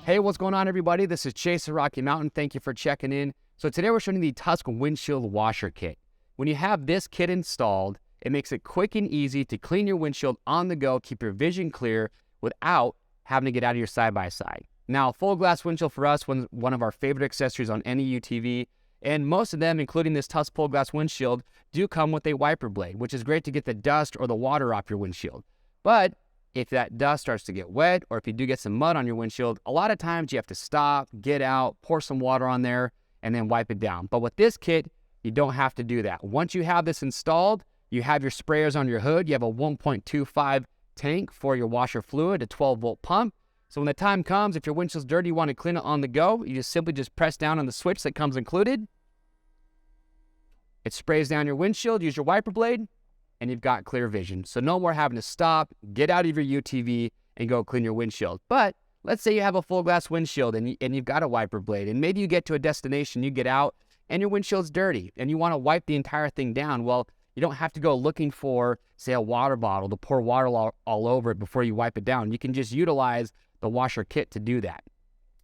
Hey, what's going on, everybody? This is Chase at Rocky Mountain. Thank you for checking in. So today we're showing you the Tusk Windshield Washer Kit. When you have this kit installed, it makes it quick and easy to clean your windshield on the go, keep your vision clear without having to get out of your side-by-side. Now, full glass windshield for us was one of our favorite accessories on any UTV, and most of them, including this Tusk full glass windshield, do come with a wiper blade, which is great to get the dust or the water off your windshield. But if that dust starts to get wet, or if you do get some mud on your windshield, a lot of times you have to stop, get out, pour some water on there, and then wipe it down. But with this kit, you don't have to do that. Once you have this installed, you have your sprayers on your hood, you have a 1.25 tank for your washer fluid, a 12-volt pump. So when the time comes, if your windshield's dirty, you want to clean it on the go, you just simply press down on the switch that comes included. It sprays down your windshield, use your wiper blade, and you've got clear vision. So no more having to stop, get out of your UTV, and go clean your windshield. But let's say you have a full glass windshield and you've got a wiper blade, and maybe you get to a destination, you get out, and your windshield's dirty, and you want to wipe the entire thing down. Well, you don't have to go looking for, say, a water bottle to pour water all over it before you wipe it down. You can just utilize the washer kit to do that.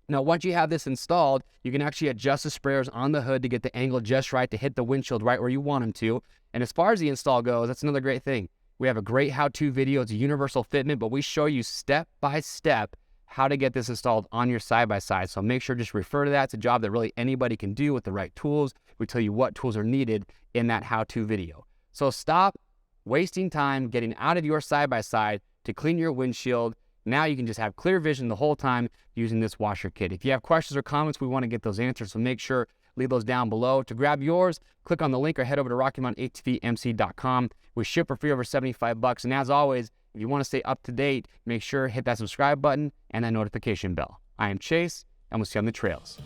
Now, once you have this installed, you can actually adjust the sprayers on the hood to get the angle just right to hit the windshield right where you want them to. And as far as the install goes, that's another great thing. We have a great how-to video. It's a universal fitment, but we show you step by step how to get this installed on your side-by-side. So make sure to just refer to that. It's a job that really anybody can do with the right tools. We tell you what tools are needed in that how-to video. So stop wasting time getting out of your side-by-side to clean your windshield. Now you can just have clear vision the whole time using this washer kit. If you have questions or comments, we want to get those answers, so make sure leave those down below. To grab yours, click on the link or head over to RockyMountainATVMC.com. We ship for free over $75. And as always, if you want to stay up to date, make sure to hit that subscribe button and that notification bell. I am Chase, and we'll see you on the trails.